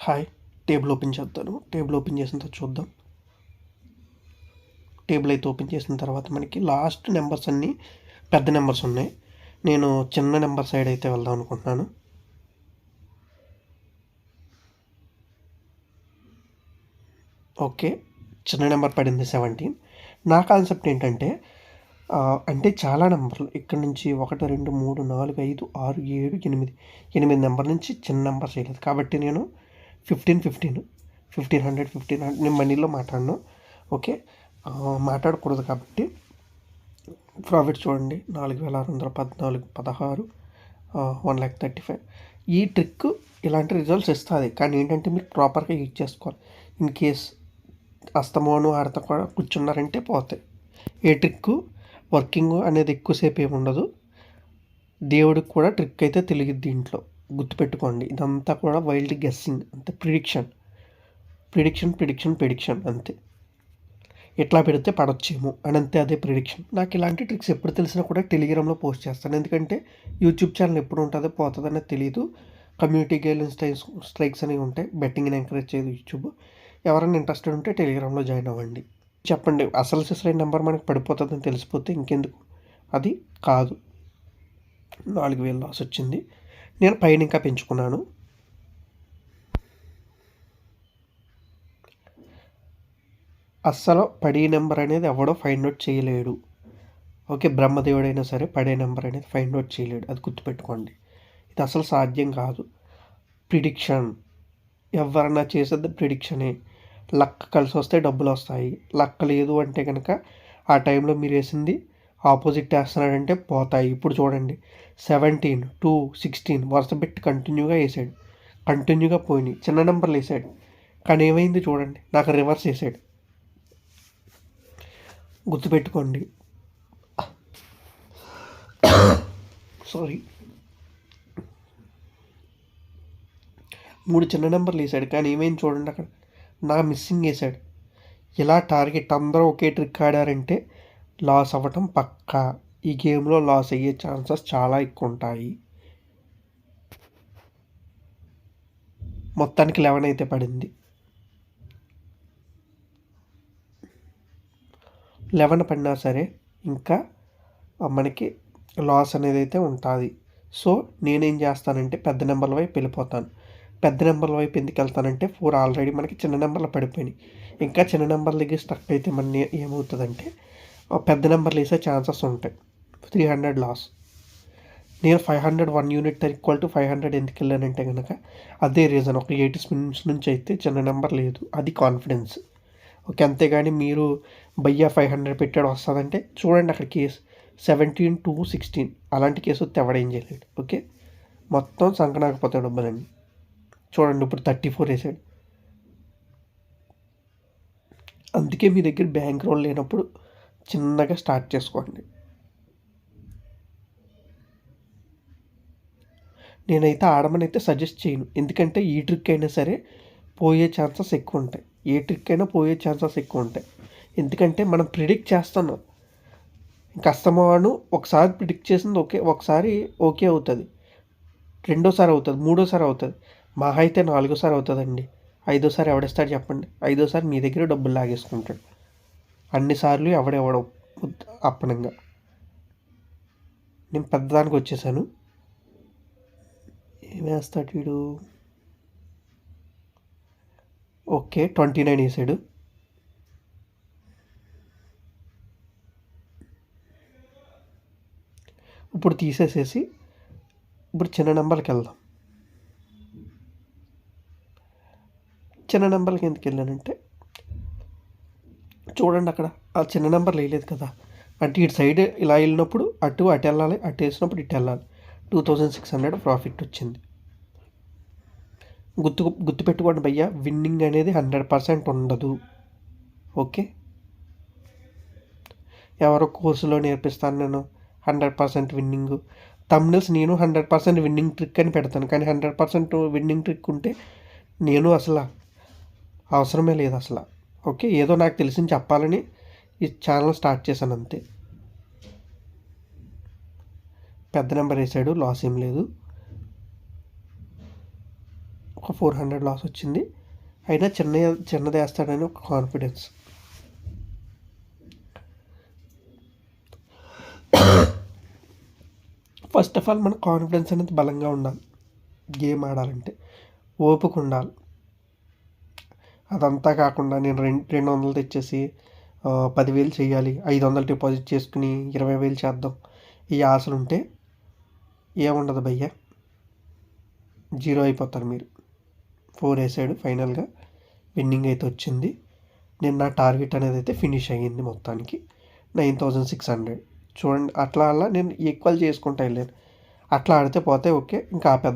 Hi. Table open చేద్దాను. Table open చేసిన తర్వాత చూద్దాం. టేబుల్ అయితే ఓపెన్ చేసిన తర్వాత మనకి లాస్ట్ నెంబర్స్ అన్నీ పెద్ద నెంబర్స్ ఉన్నాయి. నేను చిన్న నెంబర్ సైడ్ అయితే వెళ్దాం అనుకుంటున్నాను. ఓకే, చిన్న నెంబర్ పడింది 17. నా కాన్సెప్ట్ ఏంటంటే అంటే చాలా నెంబర్లు ఇక్కడ నుంచి 1 2 3 4 5 6 7 8 నెంబర్ నుంచి చిన్న నెంబర్ చేయలేదు కాబట్టి నేను 1500 నేను మనీలో మాట్లాడను. ఓకే, మాట్లాడకూడదు కాబట్టి ప్రాఫిట్ చూడండి 4614 16 1,35,000. ఈ ట్రిక్ ఇలాంటి రిజల్ట్స్ ఇస్తుంది, కానీ ఏంటంటే మీరు ప్రాపర్గా యూజ్ చేసుకోవాలి. ఇన్ కేస్ అస్తమాను ఆడతా కూడా కూర్చున్నారంటే పోతాయి. ఏ ట్రిక్ వర్కింగ్ అనేది ఎక్కువసేపు ఏమి ఉండదు. దేవుడికి కూడా ట్రిక్ అయితే తెలియదు దీంట్లో, గుర్తుపెట్టుకోండి. ఇదంతా కూడా వైల్డ్ గెస్సింగ్ అంతే, ప్రిడిక్షన్ అంతే. ఎట్లా పెడితే పడొచ్చేమో అని అంతే, అదే ప్రిడిక్షన్. నాకు ఇలాంటి ట్రిక్స్ ఎప్పుడు తెలిసినా కూడా టెలిగ్రామ్లో పోస్ట్ చేస్తాను, ఎందుకంటే యూట్యూబ్ ఛానల్ ఎప్పుడు ఉంటుందో పోతుంది అనేది తెలియదు. కమ్యూనిటీ గైడ్లైన్స్ స్ట్రైక్స్ అనేవి ఉంటాయి. బెట్టింగ్ని ఎంకరేజ్ చేయదు యూట్యూబ్. ఎవరైనా ఇంట్రెస్టెడ్ ఉంటే టెలిగ్రామ్లో జాయిన్ అవ్వండి. చెప్పండి, అసలు సిసరైన నెంబర్ మనకు పడిపోతుందని తెలిసిపోతే ఇంకెందుకు, అది కాదు. 4,000 లాస్ వచ్చింది. నేను పైన ఇంకా పెంచుకున్నాను. అస్సలు పడే నెంబర్ అనేది ఎవడో ఫైండ్ అవుట్ చేయలేడు. ఓకే, బ్రహ్మదేవుడైనా సరే పడే నెంబర్ అనేది ఫైండ్ అవుట్ చేయలేడు, అది గుర్తుపెట్టుకోండి. ఇది అసలు సాధ్యం కాదు. ప్రిడిక్షన్ ఎవరన్నా చేసేది ప్రిడిక్షనే. లక్ కలిసి వస్తే డబ్బులు వస్తాయి, లక్ లేదు అంటే కనుక ఆ టైంలో మీరు వేసింది ఆపోజిట్ వేస్తున్నాడంటే పోతాయి. ఇప్పుడు చూడండి 17 2 16 వరుస పెట్టి కంటిన్యూగా వేసాడు, కంటిన్యూగా పోయినాయి. చిన్న నెంబర్లు వేసాడు, కానీ ఏమైంది చూడండి, నాకు రివర్స్ వేసాడు. గుర్తుపెట్టుకోండి. సారీ, 3 చిన్న నెంబర్లు వేసాడు, కానీ ఏమైంది చూడండి, అక్కడ నా మిస్సింగ్ వేసాడు. ఇలా టార్గెట్ అందరూ ఒకే ట్రిక్ ఆడారంటే లాస్ అవ్వటం పక్కా. ఈ గేమ్లో లాస్ అయ్యే ఛాన్సెస్ చాలా ఎక్కువ ఉంటాయి. మొత్తానికి 11 అయితే పడింది. 11 పడినా సరే ఇంకా మనకి లాస్ అనేది అయితే ఉంటుంది. సో నేనేం చేస్తానంటే పెద్ద నెంబర్ల వైపు వెళ్ళిపోతాను. పెద్ద నెంబర్ల వైపు ఎందుకు వెళ్తానంటే 4 ఆల్రెడీ మనకి చిన్న నెంబర్లు పడిపోయినాయి. ఇంకా చిన్న నెంబర్ల దగ్గర స్టక్ అయితే మన ఏమవుతుందంటే పెద్ద నెంబర్లు వేసే ఛాన్సెస్ ఉంటాయి. 300 లాస్. నేను 500 1 యూనిట్ ఈక్వల్ టు 500 ఎందుకు వెళ్ళానంటే కనుక అదే రీజన్. ఒక 80 స్పిన్స్ నుంచి అయితే చిన్న నెంబర్ లేదు, అది కాన్ఫిడెన్స్. ఓకే, అంతేగాని మీరు 500 పెట్టాడు వస్తుందంటే చూడండి, అక్కడ కేసు 17 2 16 అలాంటి కేసు వస్తే ఎవడేం చేయలేడు. ఓకే, మొత్తం సంకనాకపోతాడు డబ్బులన్నీ. చూడండి ఇప్పుడు 34 వేసాడు. అందుకే మీ దగ్గర బ్యాంక్ రోల్ లేనప్పుడు చిన్నగా స్టార్ట్ చేసుకోండి. నేనైతే ఆడమని అయితే సజెస్ట్ చేయను, ఎందుకంటే ఈ ట్రిక్ అయినా సరే పోయే ఛాన్సెస్ ఎక్కువ ఉంటాయి. ఏ ట్రిక్ అయినా పోయే ఛాన్సెస్ ఎక్కువ ఉంటాయి, ఎందుకంటే మనం ప్రిడిక్ట్ చేస్తున్నాం. కస్టమర్ను ఒకసారి ప్రిడిక్ట్ చేసింది ఒకసారి ఓకే అవుతుంది, రెండోసారి అవుతుంది, మూడోసారి అవుతుంది, మహా అయితే 4ఓసారి అవుతుందండి. 5ఓసారి ఎవడేస్తాడు చెప్పండి? 5ఓసారి మీ దగ్గర డబ్బులు లాగేసుకుంటాడు. అన్నిసార్లు ఎవడెవడో అప్పనంగా. నేను పెద్దదానికి వచ్చేసాను. ఏమేస్తాడు వీడు? ఓకే, 29 వేసాడు. ఇప్పుడు తీసేసేసి ఇప్పుడు చిన్న నెంబర్కి వెళ్దాం. చిన్న నెంబర్కి ఎందుకు వెళ్ళానంటే చూడండి, అక్కడ ఆ చిన్న నెంబర్లు వేయలేదు కదా, అంటే ఇటు సైడ్ ఇలా వెళ్ళినప్పుడు అటు వెళ్ళాలి, అటు వేసినప్పుడు ఇటు వెళ్ళాలి. 2600 ప్రాఫిట్ వచ్చింది. గుర్తుపెట్టుకోండి భయ్య, విన్నింగ్ అనేది 100% ఉండదు. ఓకే, ఎవరో కోర్సులో నేర్పిస్తాను నేను 100% విన్నింగ్. థంబ్నెయిల్స్ నేను 100% విన్నింగ్ ట్రిక్ అని పెడతాను, కానీ 100% విన్నింగ్ ట్రిక్ ఉంటే నేను అసలు అవసరమే లేదు అసలు. ఓకే, ఏదో నాకు తెలిసింది చెప్పాలని ఈ ఛానల్ స్టార్ట్ చేశాను అంతే. పెద్ద నెంబర్ వేసాడు, లాస్ ఏం లేదు. ఒక 400 లాస్ వచ్చింది. అయినా చిన్నది వేస్తాడని ఒక కాన్ఫిడెన్స్. ఫస్ట్ ఆఫ్ ఆల్ మన కాన్ఫిడెన్స్ అనేది బలంగా ఉండాలి. గేమ్ ఆడాలంటే ఓపిక ఉండాలి. అదంతా కాకుండా నేను 200 తెచ్చేసి 10,000 చేయాలి, 500 డిపాజిట్ చేసుకుని 20,000 చేద్దాం, ఈ ఆశలు ఉంటే ఏముండదు భయ్య, జీరో అయిపోతారు మీరు. 4 వేసాడు, ఫైనల్గా విన్నింగ్ అయితే వచ్చింది. నేను నా టార్గెట్ అనేది అయితే ఫినిష్ అయ్యింది మొత్తానికి 9,600. చూడండి, అట్లా నేను ఈక్వల్ చేసుకుంటా వెళ్ళాను. అట్లా ఆడితే పోతే ఓకే, ఇంకా పెద్ద